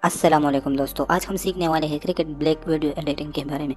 अस्सलामुअलैकुम दोस्तों, आज हम सीखने वाले हैं क्रिकेट ब्लैक वीडियो एडिटिंग के बारे में,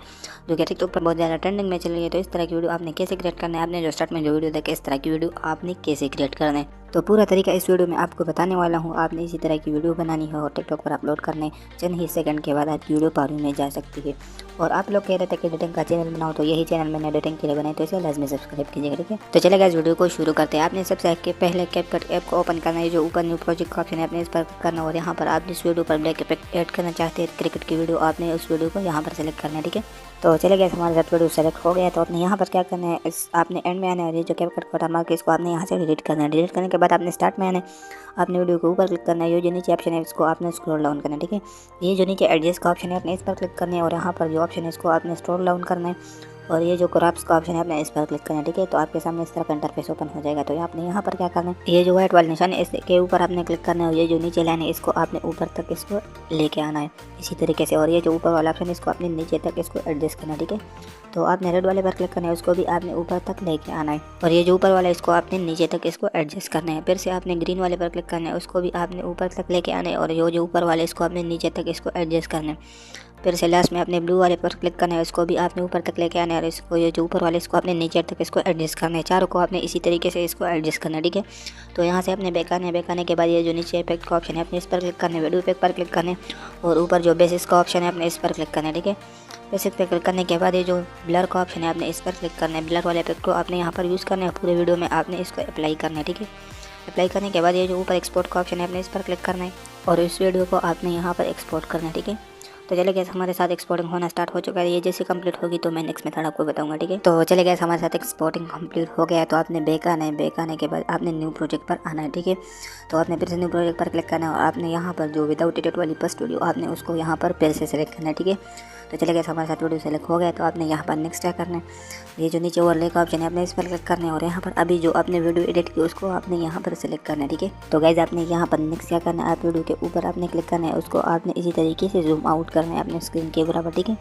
जो कि टिकटॉक पर बहुत ज़्यादा ट्रेंडिंग में चल रही है। तो इस तरह की वीडियो आपने कैसे क्रिएट करना है, आपने जो स्टार्ट में जो वीडियो देखा इस तरह की वीडियो आपने कैसे क्रिएट करना है, तो पूरा तरीका इस वीडियो में आपको बताने वाला हूँ। आपने इसी तरह की वीडियो बनानी है और टिकटॉक पर अपलोड करने चंद ही सेकंड के बाद आपकी वीडियो पारी में जा सकती है। और आप लोग कह रहे थे कि एडिटिंग का चैनल बनाओ, तो यही चैनल मैंने एडिटिंग के लिए बनाई, तो इसे लाजमी सब्सक्राइब कीजिएगा, ठीक है। तो चलेगा, इस वीडियो को शुरू करते हैं। आपने सबसे पहले कैपकट ऐप को ओपन करना है, जो ऊपर न्यू प्रोजेक्ट का ऑप्शन है आपने इस पर करना, और यहाँ पर आप जिस वीडियो पर ब्लैक इफेक्ट ऐड करना चाहते हैं क्रिकेट की वीडियो, आपने उस वीडियो को यहाँ पर सेलेक्ट करना है, ठीक है। तो चले गए, हमारे साथ वीडियो सेलेक्ट हो गया। तो आपने यहाँ पर क्या करना है, इस आपने एंड में आना है, जो कैपकट का वाटरमार्क है इसको आपने यहाँ से डिलीट करना है। डिलीट करने के बाद आपने स्टार्ट में आना है, आपने वीडियो के ऊपर क्लिक करना है, ये जो नीचे ऑप्शन है इसको आपने स्क्रॉल डाउन करना है, ठीक है। ये जो नीचे एडजस्ट का ऑप्शन है आपने इस पर क्लिक करना है, और यहाँ पर जो ऑप्शन है इसको आपने स्क्रॉल डाउन करना है, और ये जो क्रॉप्स का ऑप्शन है आपने इस पर क्लिक करना है, ठीक है। तो आपके सामने इस तरह का इंटरफेस ओपन हो जाएगा। तो आपने यहाँ पर क्या करना है, ये जो व्हाइट वाला निशान है इसके ऊपर आपने क्लिक करना है, और ये जो नीचे लाइन है इसको आपने ऊपर तक इसको लेके आना है इसी तरीके से, और ये जो ऊपर वाला ऑप्शन है इसको आपने नीचे तक इसको एडजस्ट करना है, ठीक है। तो आपने रेड वाले पर क्लिक करना है, उसको भी आपने ऊपर तक लेके आना है, और ये जो ऊपर वाला है इसको आपने नीचे तक इसको एडजस्ट करना है। फिर से आपने ग्रीन वाले पर क्लिक करना है, उसको भी आपने ऊपर तक लेके आना है, और जो ऊपर वाले इसको आपने नीचे तक इसको एडजस्ट करना है। फिर से लास्ट में अपने ब्लू वाले पर क्लिक करना है, उसको भी आपने ऊपर तक लेके आना है, और इसको ये जो ऊपर वाले इसको आपने नीचे तक इसको एडजस्ट करना है। चारों को आपने इसी तरीके से इसको एडजस्ट करना है, ठीक है। तो यहाँ से अपने बैक आने के बाद ये जो नीचे इफेक्ट का ऑप्शन है अपने इस पर क्लिक करना है, वीडियो इफेक्ट पर क्लिक करना है, और ऊपर जो बेसिस का ऑप्शन है अपने इस पर क्लिक करना है, ठीक है। बेसिस पर क्लिक करने के बाद ये जो ब्लर का ऑप्शन है आपने इस पर क्लिक करना है। ब्लर वाले इफेक्ट को आपने यहाँ पर यूज़ करना है, पूरे वीडियो में आपने इसको अप्लाई करना है, ठीक है। अप्लाई करने के बाद ये जो ऊपर एक्सपोर्ट का ऑप्शन है आपने इस पर क्लिक करना है, और इस वीडियो को आपने यहाँ पर एक्सपोर्ट करना है, ठीक है। तो चले गए, हमारे साथ एक्सपोर्टिंग होना स्टार्ट हो चुका है। ये जैसे कंप्लीट होगी तो मैं नेक्स्ट मेथड आपको बताऊंगा, ठीक है। तो चले गए, हमारे साथ एक्सपोर्टिंग कंप्लीट हो गया है। तो आपने बैक आना है, बैक आने के बाद आपने न्यू प्रोजेक्ट पर आना है, ठीक है। तो आपने फिर से न्यू प्रोजेक्ट पर क्लिक करना है, और आपने यहाँ पर जो विदाउट एडिट वाली फर्स्ट वीडियो आपने उसको यहाँ पर फिर से सेलेक्ट करना है, ठीक है। तो चले गए, हमारे साथ वीडियो सेलेक्ट हो गया। तो आपने यहाँ पर नेक्स्ट क्या करना है, ये जो नीचे ओवरले का ऑप्शन है आपने इस पर क्लिक करना है, और यहाँ पर अभी जो आपने वीडियो एडिट की उसको आपने यहाँ पर सेलेक्ट करना है, ठीक है। तो गाइज आपने यहाँ पर नेक्स्ट क्या करना है, आप वीडियो के ऊपर आपने क्लिक करना है, उसको आपने इसी तरीके से जूम आउट करना है अपने स्क्रीन के बराबर, ठीक है।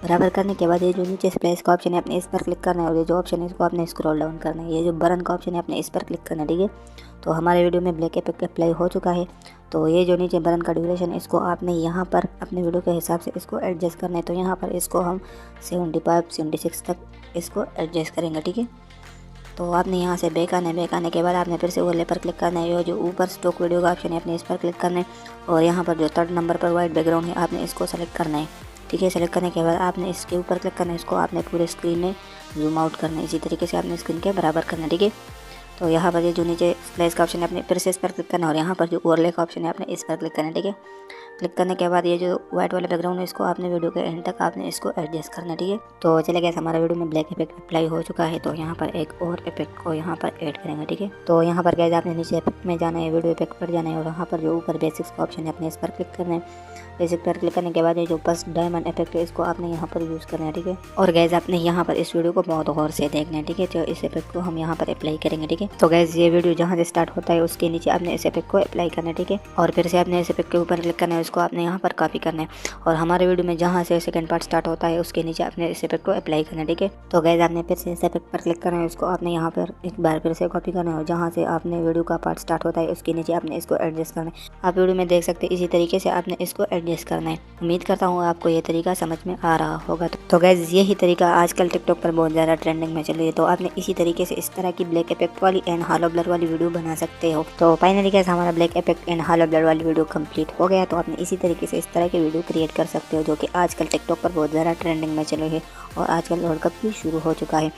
बराबर करने के बाद ये जो नीचे स्प्लेश का ऑप्शन है आपने इस पर क्लिक करना है, और ये जो ऑप्शन है इसको आपने स्क्रॉल डाउन करना है। ये जो बटन का ऑप्शन है आपने इस पर क्लिक करना है, ठीक है। तो हमारे वीडियो में ब्लैक इफेक्ट अप्लाई हो चुका है। तो ये जो नीचे बटन का ड्यूरेशन है इसको आपने यहाँ पर अपने वीडियो के हिसाब से इसको एडजस्ट करना है। तो यहाँ पर इसको हम 75-76 तक इसको एडजस्ट करेंगे, ठीक है। तो आपने यहाँ से बैक आना है, बैक आने के बाद आपने फिर से ओवरले पर क्लिक करना है, जो ऊपर स्टॉक वीडियो का ऑप्शन है आपने इस पर क्लिक करना है, और यहाँ पर जो थर्ड नंबर पर वाइट बैकग्राउंड है आपने इसको सेलेक्ट करना है, ठीक है। सेलेक्ट करने के बाद आपने इसके ऊपर क्लिक करना है, इसको आपने पूरे स्क्रीन में जूम आउट करना है, इसी तरीके से आपने स्क्रीन के बराबर करना है, ठीक है। तो यहाँ पर ये जो नीचे स्प्लेश का ऑप्शन है आपने फिर से इस पर क्लिक करना है, और यहाँ पर जो ओवरले का ऑप्शन है आपने इस पर क्लिक करना है, ठीक है। क्लिक करने के बाद ये जो व्हाइट वाला बैकग्राउंड है इसको आपने वीडियो के एंड तक आपने इसको एडजस्ट करना है, ठीक है। तो चले गए, हमारा वीडियो में ब्लैक इफेक्ट अप्लाई हो चुका है। तो यहाँ पर एक और इफेक्ट को यहाँ पर ऐड करेंगे, ठीक है। तो यहाँ पर गए आपने नीचे इफेक्ट में जाना है, वीडियो इफेक्ट पर जाना है, और यहाँ पर जो ऊपर बेसिक्स का ऑप्शन है आपने इस पर क्लिक करना है। बेसिक पर क्लिक करने के बाद ये जो फर्स्ट डायमंड इफेक्ट है इसको आपने यहाँ पर यूज़ करना है, ठीक है। और गैस आपने यहाँ पर इस वीडियो को बहुत गौर से देखना है, ठीक है। तो इस इफेक्ट को हम यहाँ पर अप्लाई करेंगे, ठीक है। तो गैस ये वीडियो जहाँ से स्टार्ट होता है उसके नीचे आपने इस इफेक्ट को अप्लाई करना है, ठीक है। और फिर से आपने इस इफेक्ट के ऊपर क्लिक करना है, उसको आपने यहाँ पर कॉपी करना है, और हमारे वीडियो में जहाँ से सेकंड पार्ट स्टार्ट होता है उसके नीचे आपने इस इफेक्ट को अप्लाई करना है, ठीक है। तो गैस आपने फिर से इस इफेक्ट पर क्लिक करना है, उसको आपने यहाँ पर एक बार फिर से कॉपी करना है, और जहाँ से आपने वीडियो का पार्ट स्टार्ट होता है उसके नीचे आपने इसको एडजस्ट करना है। आप वीडियो में देख सकते हैं इसी तरीके से आपने इसको एडजस्ट करना है। उम्मीद करता हूँ आपको ये तरीका समझ में आ रहा होगा। तो गैस यही तरीका आजकल टिकटॉक पर बहुत ज़्यादा ट्रेंडिंग में चल रही है। तो आपने इसी तरीके से इस तरह की ब्लैक इफेक्ट वाली एंड हालो ब्लर वाली वीडियो बना सकते हो। तो फाइनली गैस हमारा black effect and hello blur वाली वीडियो कंप्लीट हो गया। तो आपने इसी तरीके से इस तरह की वीडियो क्रिएट कर सकते हो, जो कि आजकल टिकटॉक पर बहुत ज़्यादा ट्रेंडिंग में चल रही है, और आजकल वर्ल्ड कप भी शुरू हो चुका है।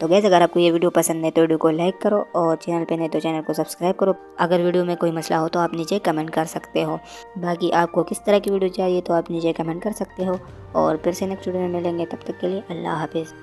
तो गैस अगर आपको ये वीडियो पसंद है तो वीडियो को लाइक करो, और चैनल पे नहीं तो चैनल को सब्सक्राइब करो। अगर वीडियो में कोई मसला हो तो आप नीचे कमेंट कर सकते हो। बाकी आपको किस तरह की वीडियो चाहिए तो आप नीचे कमेंट कर सकते हो, और फिर से नेक्स्ट वीडियो में मिलेंगे। तब तक के लिए अल्लाह हाफिज़।